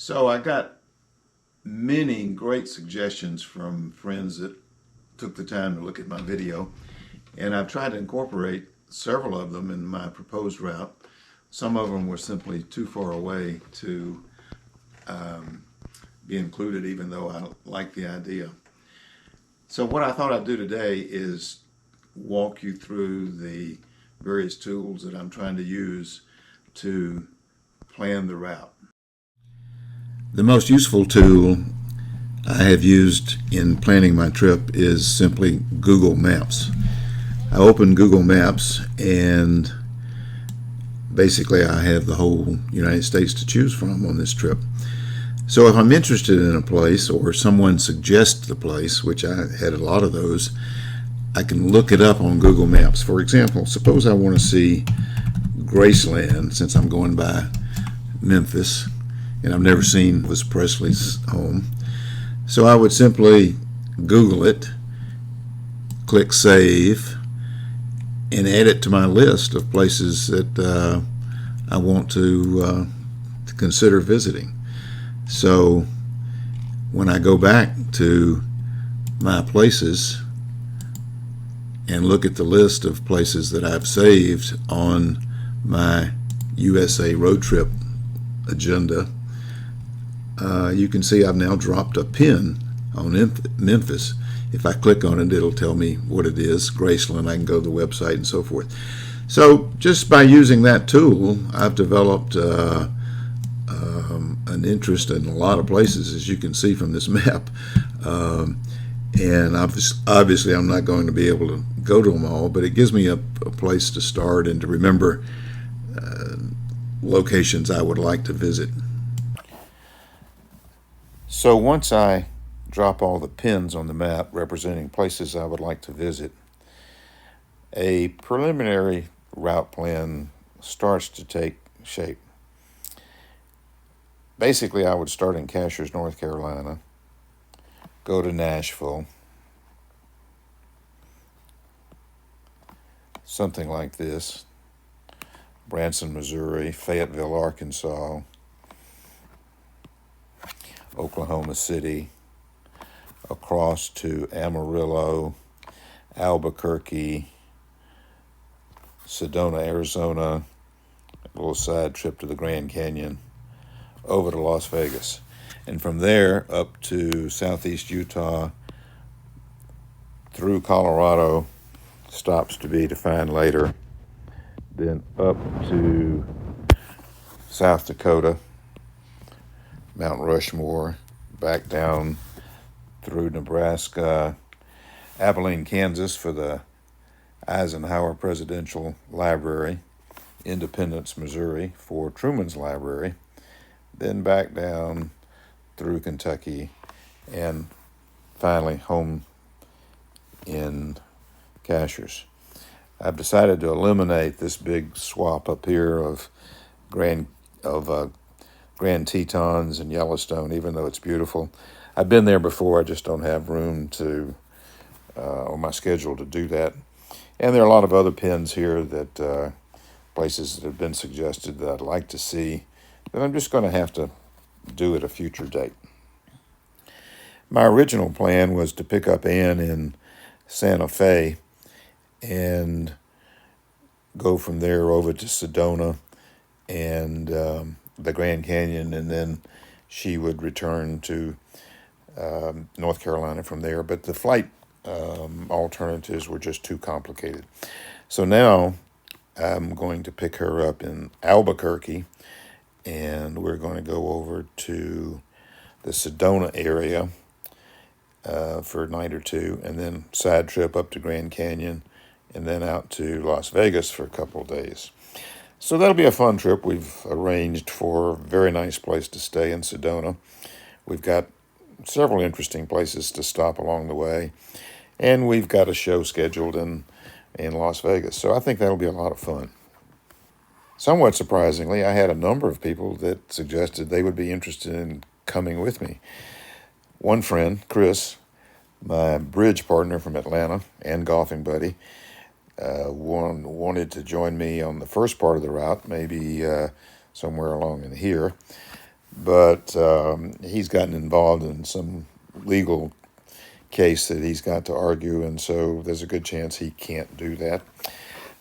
So I got many great suggestions from friends that took the time to look at my video, and I've tried to incorporate several of them in my proposed route. Some of them were simply too far away to be included, even though I like the idea. So what I thought I'd do today is walk you through the various tools that I'm trying to use to plan the route. The most useful tool I have used in planning my trip is simply Google Maps. I open Google Maps and basically I have the whole United States to choose from on this trip. So if I'm interested in a place or someone suggests the place, which I had a lot of those, I can look it up on Google Maps. For example, suppose I want to see Graceland, since I'm going by Memphis and I've never seen Elvis Presley's home. So I would simply Google it, click Save, and add it to my list of places that I want to consider visiting. So when I go back to my places and look at the list of places that I've saved on my USA road trip agenda, you can see I've now dropped a pin on Memphis. If I click on it, it'll tell me what it is, Graceland. I can go to the website and so forth. So just by using that tool, I've developed an interest in a lot of places, as you can see from this map. And obviously I'm not going to be able to go to them all, but it gives me a place to start and to remember locations I would like to visit. So once I drop all the pins on the map representing places I would like to visit, a preliminary route plan starts to take shape. Basically, I would start in Cashiers, North Carolina, go to Nashville, something like this, Branson, Missouri, Fayetteville, Arkansas, Oklahoma City, across to Amarillo, Albuquerque, Sedona, Arizona, a little side trip to the Grand Canyon, over to Las Vegas, and from there up to southeast Utah, through Colorado, stops to be defined later, then up to South Dakota, Mount Rushmore, back down through Nebraska, Abilene, Kansas for the Eisenhower Presidential Library, Independence, Missouri for Truman's Library, then back down through Kentucky, and finally home in Cashiers. I've decided to eliminate this big swap up here of Grand Tetons and Yellowstone, even though it's beautiful. I've been there before, I just don't have room to on my schedule to do that. And there are a lot of other pins here that places that have been suggested that I'd like to see, that I'm just going to have to do at a future date. My original plan was to pick up Ann in Santa Fe and go from there over to Sedona and the Grand Canyon, and then she would return to North Carolina from there. But the flight alternatives were just too complicated. So now I'm going to pick her up in Albuquerque, and we're going to go over to the Sedona area for a night or two, and then side trip up to Grand Canyon, and then out to Las Vegas for a couple of days. So that'll be a fun trip. We've arranged for a very nice place to stay in Sedona. We've got several interesting places to stop along the way, and we've got a show scheduled in Las Vegas. So I think that'll be a lot of fun. Somewhat surprisingly, I had a number of people that suggested they would be interested in coming with me. One friend, Chris, my bridge partner from Atlanta and golfing buddy, wanted to join me on the first part of the route, maybe somewhere along in here. but he's gotten involved in some legal case that he's got to argue, and so there's a good chance he can't do that.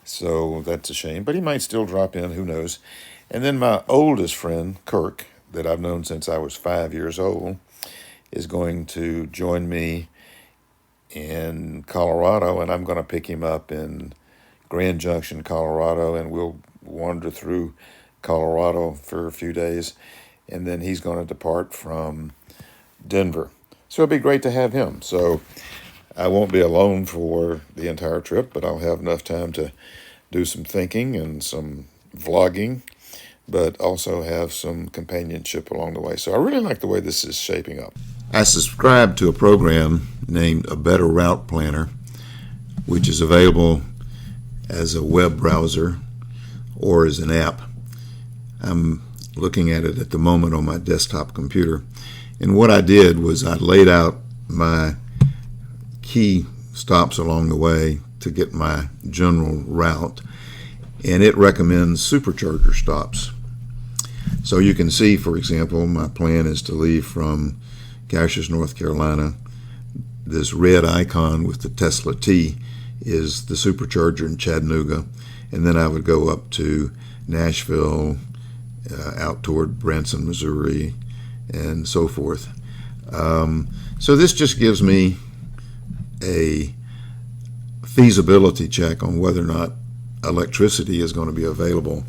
So that's a shame, but he might still drop in, who knows. And then my oldest friend, Kirk, that I've known since I was 5 years old, is going to join me in Colorado, and I'm going to pick him up in Grand Junction, Colorado, and we'll wander through Colorado for a few days, and then he's going to depart from Denver. So it'll be great to have him. So I won't be alone for the entire trip, but I'll have enough time to do some thinking and some vlogging, but also have some companionship along the way. So I really like the way this is shaping up. I subscribe to a program named A Better Route Planner, which is available as a web browser or as an app. I'm looking at it at the moment on my desktop computer. And what I did was I laid out my key stops along the way to get my general route, and it recommends Supercharger stops. So you can see, for example, my plan is to leave from Cashiers, North Carolina. This red icon with the Tesla T is the Supercharger in Chattanooga, and then I would go up to Nashville, out toward Branson, Missouri, and so forth. So this just gives me a feasibility check on whether or not electricity is going to be available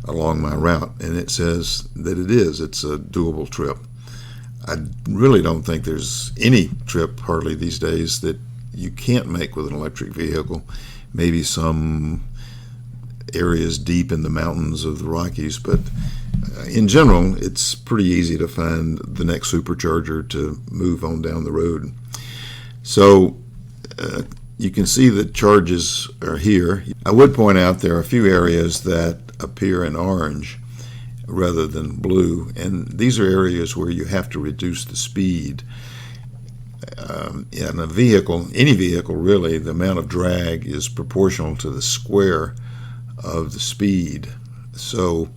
along my route, and it says that it is. It's a doable trip. I really don't think there's any trip hardly these days that you can't make with an electric vehicle. Maybe some areas deep in the mountains of the Rockies, but in general, it's pretty easy to find the next supercharger to move on down the road. So you can see the charges are here. I would point out there are a few areas that appear in orange rather than blue, and these are areas where you have to reduce the speed. In a vehicle, any vehicle really, the amount of drag is proportional to the square of the speed. So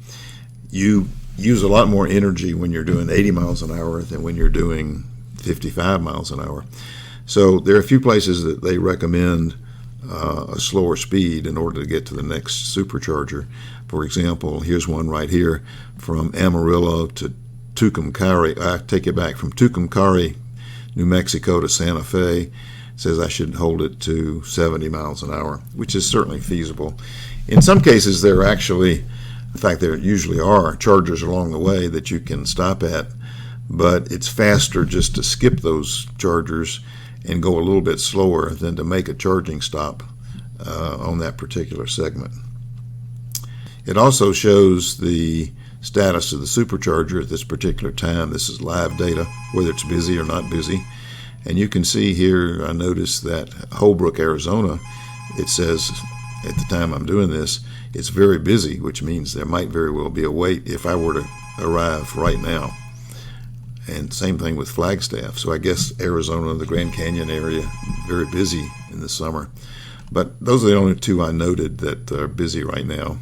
you use a lot more energy when you're doing 80 miles an hour than when you're doing 55 miles an hour. So there are a few places that they recommend a slower speed in order to get to the next supercharger. For example, here's one right here from Amarillo to Tucumcari. I take it back, from Tucumcari, New Mexico to Santa Fe. It says I should hold it to 70 miles an hour, which is certainly feasible. In some cases, there are actually, in fact, there usually are chargers along the way that you can stop at, but it's faster just to skip those chargers and go a little bit slower than to make a charging stop on that particular segment. It also shows the status of the supercharger at this particular time. This is live data, whether it's busy or not busy. And you can see here, I noticed that Holbrook, Arizona, it says at the time I'm doing this, it's very busy, which means there might very well be a wait if I were to arrive right now. And same thing with Flagstaff. So I guess Arizona, the Grand Canyon area, very busy in the summer. But those are the only two I noted that are busy right now.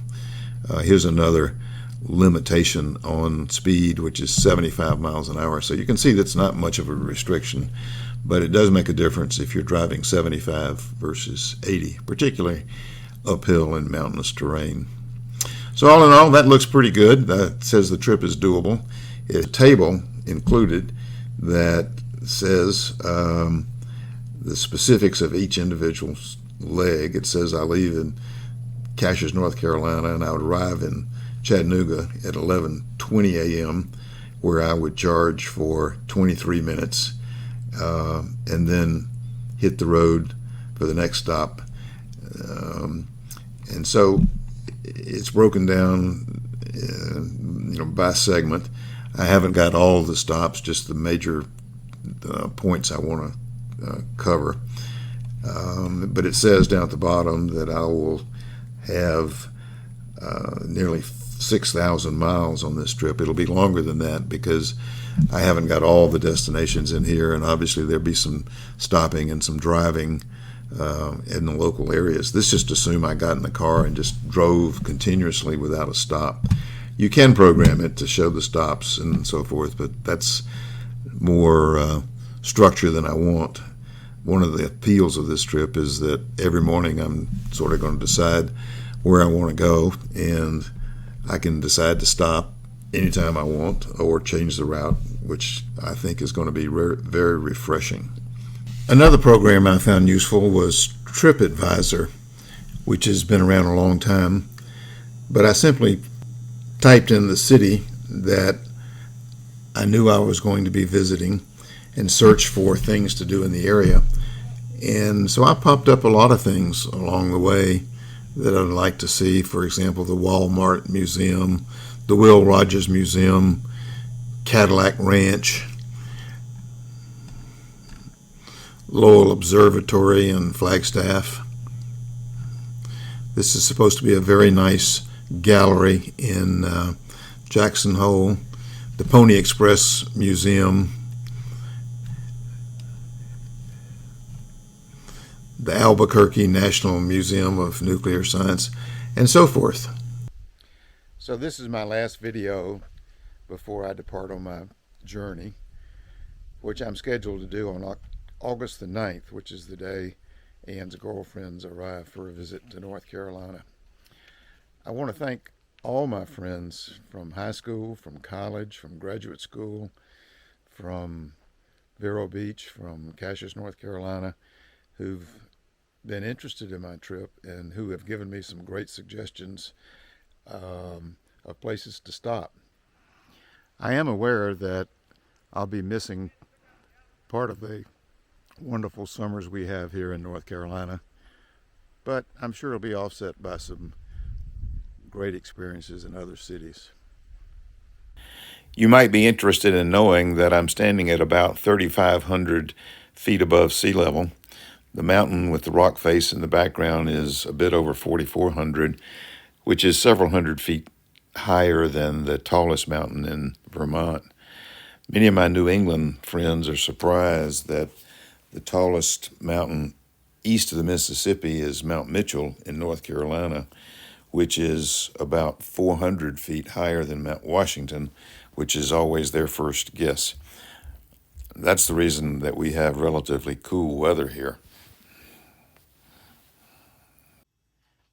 Here's another limitation on speed, which is 75 miles an hour. So you can see that's not much of a restriction, but it does make a difference if you're driving 75 versus 80, particularly uphill in mountainous terrain. So all in all, that looks pretty good. That says the trip is doable. It's a table included that says the specifics of each individual leg. It says I leave in Cashiers, North Carolina, and I would arrive in Chattanooga at 11:20 a.m., where I would charge for 23 minutes and then hit the road for the next stop. And so it's broken down by segment. I haven't got all the stops, just the major points I want to cover. But it says down at the bottom that I will have nearly 6,000 miles on this trip. It'll be longer than that because I haven't got all the destinations in here, and obviously there'll be some stopping and some driving in the local areas. This just assume I got in the car and just drove continuously without a stop. You can program it to show the stops and so forth, but that's more structure than I want. One of the appeals of this trip is that every morning I'm sort of going to decide where I want to go, and I can decide to stop anytime I want or change the route, which I think is going to be very refreshing. Another program I found useful was Tripadvisor, which has been around a long time, but I simply typed in the city that I knew I was going to be visiting and searched for things to do in the area. And so I popped up a lot of things along the way that I'd like to see. For example, the Walmart Museum, the Will Rogers Museum, Cadillac Ranch, Lowell Observatory in Flagstaff. This is supposed to be a very nice gallery in Jackson Hole, the Pony Express Museum, the Albuquerque National Museum of Nuclear Science, and so forth. So this is my last video before I depart on my journey, which I'm scheduled to do on August the 9th, which is the day Ann's girlfriends arrive for a visit to North Carolina. I want to thank all my friends from high school, from college, from graduate school, from Vero Beach, from Cassius, North Carolina, who've been interested in my trip and who have given me some great suggestions of places to stop. I am aware that I'll be missing part of the wonderful summers we have here in North Carolina, but I'm sure it'll be offset by some great experiences in other cities. You might be interested in knowing that I'm standing at about 3,500 feet above sea level. The mountain with the rock face in the background is a bit over 4,400, which is several hundred feet higher than the tallest mountain in Vermont. Many of my New England friends are surprised that the tallest mountain east of the Mississippi is Mount Mitchell in North Carolina, which is about 400 feet higher than Mount Washington, which is always their first guess. That's the reason that we have relatively cool weather here.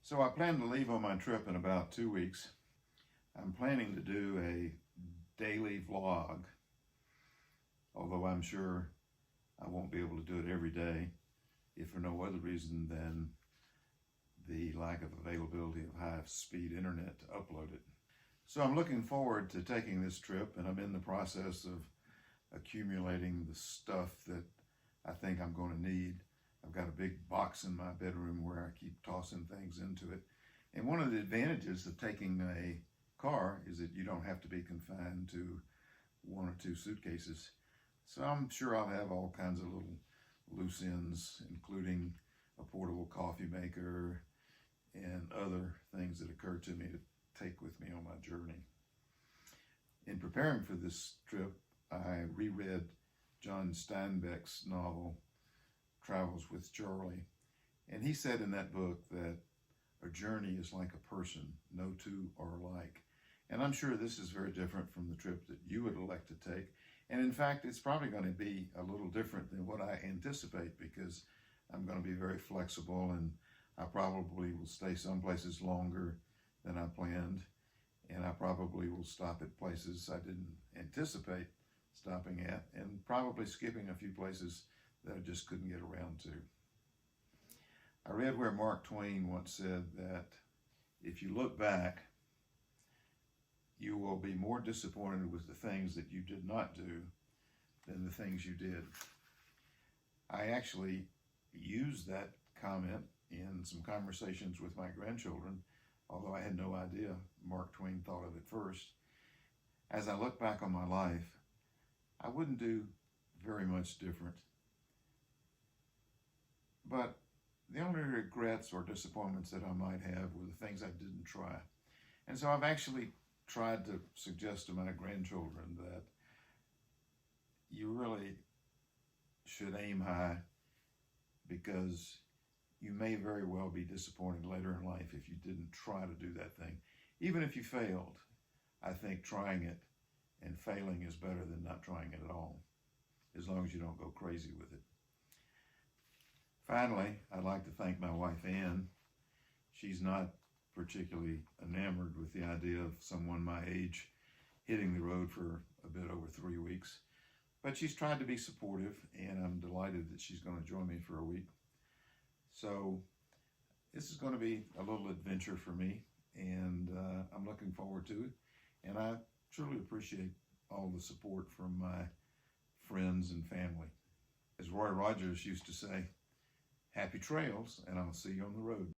So I plan to leave on my trip in about 2 weeks. I'm planning to do a daily vlog, although I'm sure I won't be able to do it every day, if for no other reason than the lack of availability of high-speed internet to upload it. So I'm looking forward to taking this trip, and I'm in the process of accumulating the stuff that I think I'm going to need. I've got a big box in my bedroom where I keep tossing things into it. And one of the advantages of taking a car is that you don't have to be confined to 1 or 2 suitcases. So I'm sure I'll have all kinds of little loose ends, including a portable coffee maker and other things that occur to me to take with me on my journey. In preparing for this trip, I reread John Steinbeck's novel, Travels with Charlie, and he said in that book that a journey is like a person, no two are alike. And I'm sure this is very different from the trip that you would elect to take. And in fact, it's probably going to be a little different than what I anticipate, because I'm going to be very flexible, and I probably will stay some places longer than I planned, and I probably will stop at places I didn't anticipate stopping at, and probably skipping a few places that I just couldn't get around to. I read where Mark Twain once said that if you look back, you will be more disappointed with the things that you did not do than the things you did. I actually used that comment in some conversations with my grandchildren, although I had no idea Mark Twain thought of it first. As I look back on my life, I wouldn't do very much different. But the only regrets or disappointments that I might have were the things I didn't try. And so I've actually tried to suggest to my grandchildren that you really should aim high, because you may very well be disappointed later in life if you didn't try to do that thing. Even if you failed, I think trying it and failing is better than not trying it at all, as long as you don't go crazy with it. Finally, I'd like to thank my wife, Ann. She's not particularly enamored with the idea of someone my age hitting the road for a bit over 3 weeks, but she's tried to be supportive, and I'm delighted that she's going to join me for a week. So this is going to be a little adventure for me, and I'm looking forward to it. And I truly appreciate all the support from my friends and family. As Roy Rogers used to say, happy trails, and I'll see you on the road.